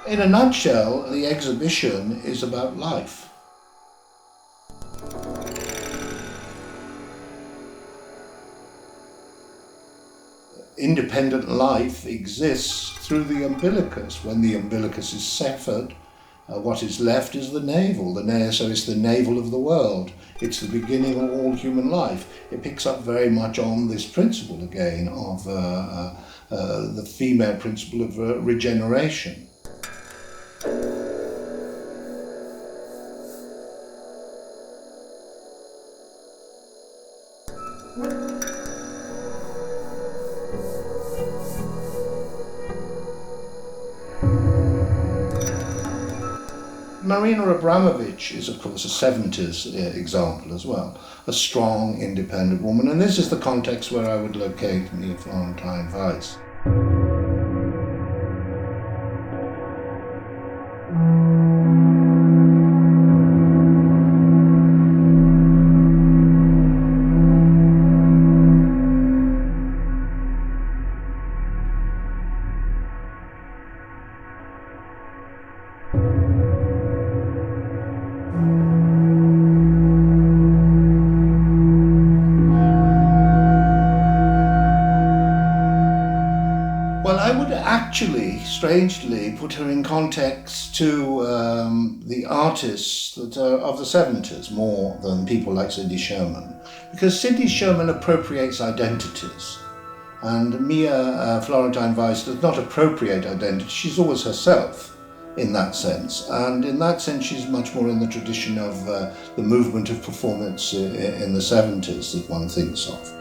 In a nutshell, the exhibition is about life. Independent life exists through the umbilicus. When the umbilicus is severed, what is left is the navel. So it's the navel of the world. It's the beginning of all human life. It picks up very much on this principle again of the female principle of regeneration. Marina Abramovich is, of course, a 70s example as well. A strong, independent woman. And this is the context where I would locate Mia Florentine Weiss. Well, I would actually, strangely, put her in context to the artists that are of the 70s more than people like Cindy Sherman. Because Cindy Sherman appropriates identities. And Mia Florentine Weiss does not appropriate identity. She's always herself in that sense. And in that sense, she's much more in the tradition of the movement of performance in the 70s that one thinks of.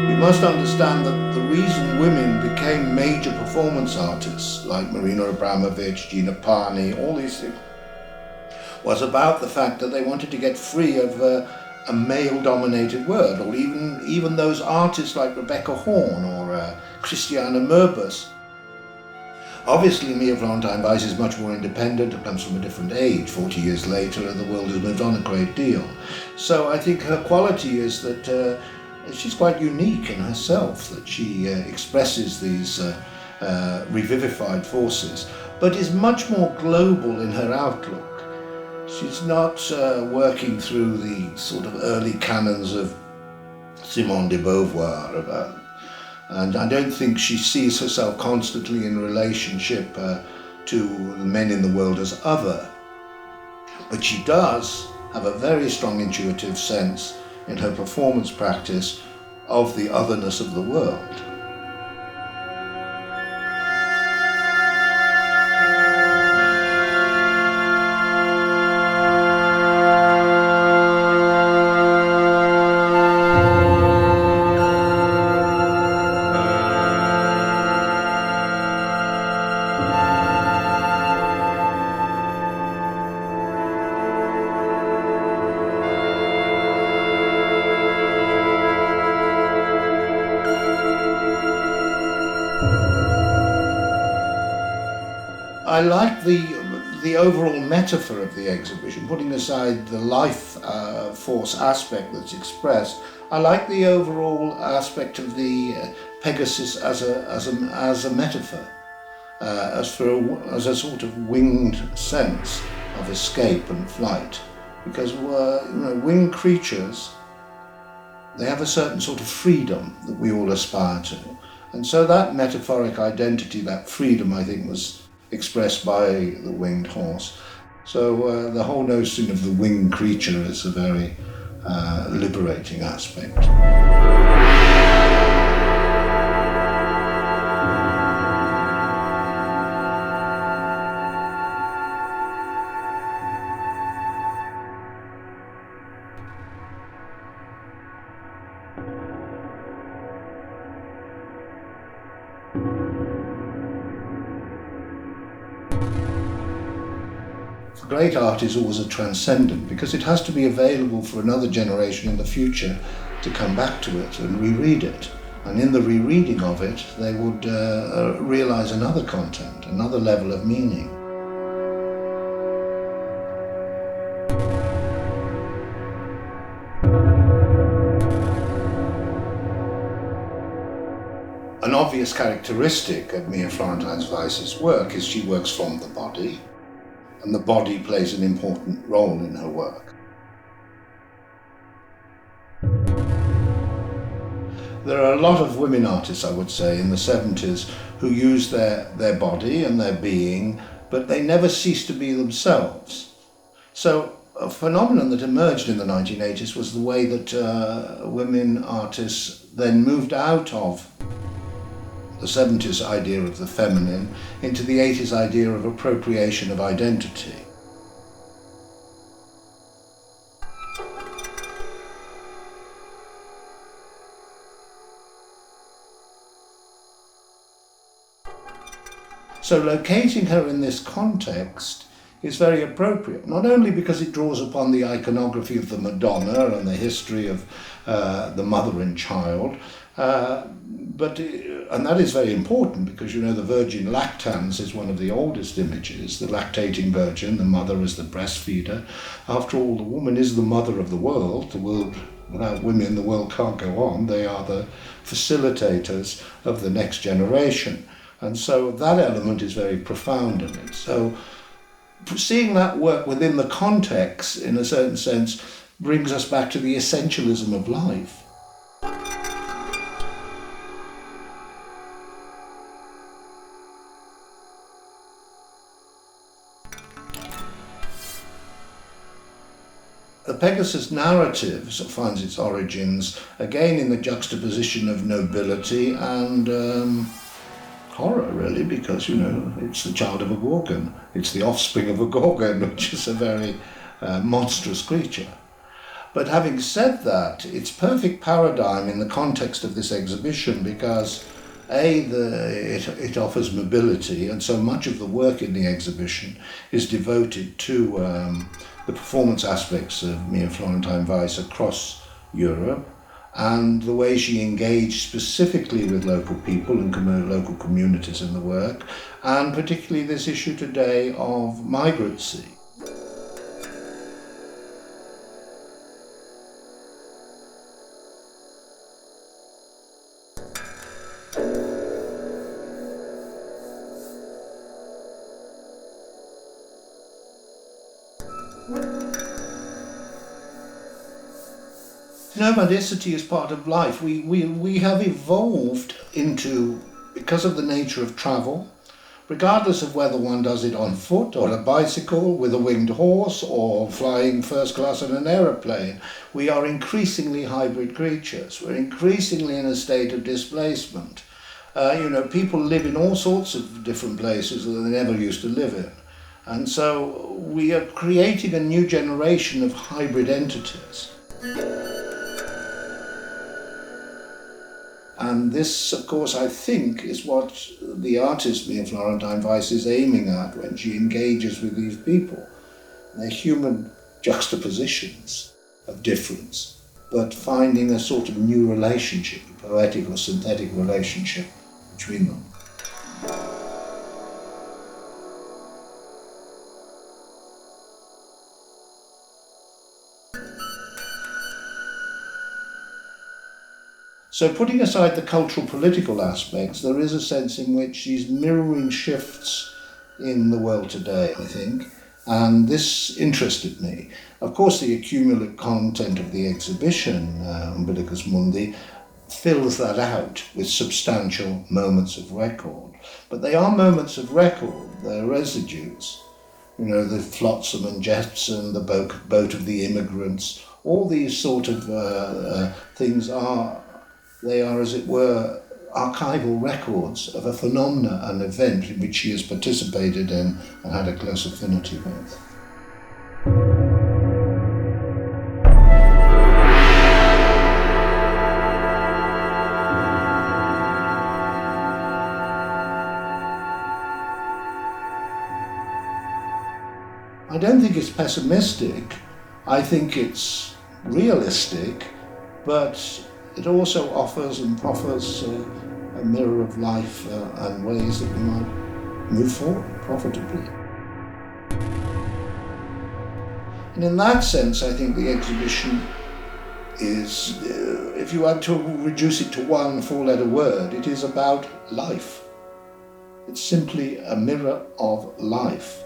You must understand that the reason women became major performance artists, like Marina Abramovich, Gina Pani, all these things, was about the fact that they wanted to get free of a male-dominated world, or even those artists like Rebecca Horn or Christiana Merbus. Obviously, Mia Florentine Weiss is much more independent. It comes from a different age. 40 years later, the world has moved on a great deal. So I think her quality is that she's quite unique in herself, that she expresses these revivified forces, but is much more global in her outlook. She's not working through the sort of early canons of Simone de Beauvoir, and I don't think she sees herself constantly in relationship to the men in the world as other. But she does have a very strong intuitive sense in her performance practice of the otherness of the world. I like the overall metaphor of the exhibition, putting aside the life force aspect that's expressed. I like the overall aspect of the Pegasus as a metaphor, as a sort of winged sense of escape and flight, because winged creatures, they have a certain sort of freedom that we all aspire to, and so that metaphoric identity, that freedom, I think, was expressed by the winged horse. So the whole notion of the winged creature is a very liberating aspect. Great art is always a transcendent because it has to be available for another generation in the future to come back to it and reread it. And in the rereading of it, they would realize another content, another level of meaning. An obvious characteristic of Mia Florentine Weiss's work is she works from the body, and the body plays an important role in her work. There are a lot of women artists, I would say, in the 70s who use their body and their being, but they never cease to be themselves. So a phenomenon that emerged in the 1980s was the way that women artists then moved out of the 70s idea of the feminine into the 80s idea of appropriation of identity. So locating her in this context is very appropriate, not only because it draws upon the iconography of the Madonna and the history of the mother and child, and that is very important because, you know, the Virgin lactans is one of the oldest images, the lactating virgin, the mother is the breastfeeder. After all, the woman is the mother of the world. The world, without women, the world can't go on. They are the facilitators of the next generation. And so that element is very profound in it. So seeing that work within the context, in a certain sense, brings us back to the essentialism of life. The Pegasus narrative finds its origins again in the juxtaposition of nobility and horror, really, because, you know, it's the child of a Gorgon. It's the offspring of a Gorgon, which is a very monstrous creature. But having said that, it's perfect paradigm in the context of this exhibition because it offers mobility, and so much of the work in the exhibition is devoted to the performance aspects of Mia Florentine Weiss across Europe, and the way she engaged specifically with local people and local communities in the work, and particularly this issue today of migrancy. Nomadicity is part of life. We have evolved into, because of the nature of travel, regardless of whether one does it on foot or a bicycle with a winged horse or flying first class in an aeroplane, we are increasingly hybrid creatures. We're increasingly in a state of displacement. People live in all sorts of different places that they never used to live in. And so we are creating a new generation of hybrid entities. And this, of course, I think, is what the artist Mia Florentine Weiss is aiming at when she engages with these people. They're human juxtapositions of difference, but finding a sort of new relationship, a poetic or synthetic relationship between them. So putting aside the cultural political aspects, there is a sense in which she's mirroring shifts in the world today, I think, and this interested me. Of course, the accumulative content of the exhibition, Umbilicus Mundi, fills that out with substantial moments of record. But they are moments of record, they're residues. You know, the flotsam and jetsam, the boat of the immigrants, all these sort of things they are, as it were, archival records of a phenomena, an event in which she has participated in and had a close affinity with. I don't think it's pessimistic. I think it's realistic, but it also offers and proffers a mirror of life and ways that we might move forward profitably. And in that sense, I think the exhibition is, if you had to reduce it to one four-letter word, it is about life. It's simply a mirror of life.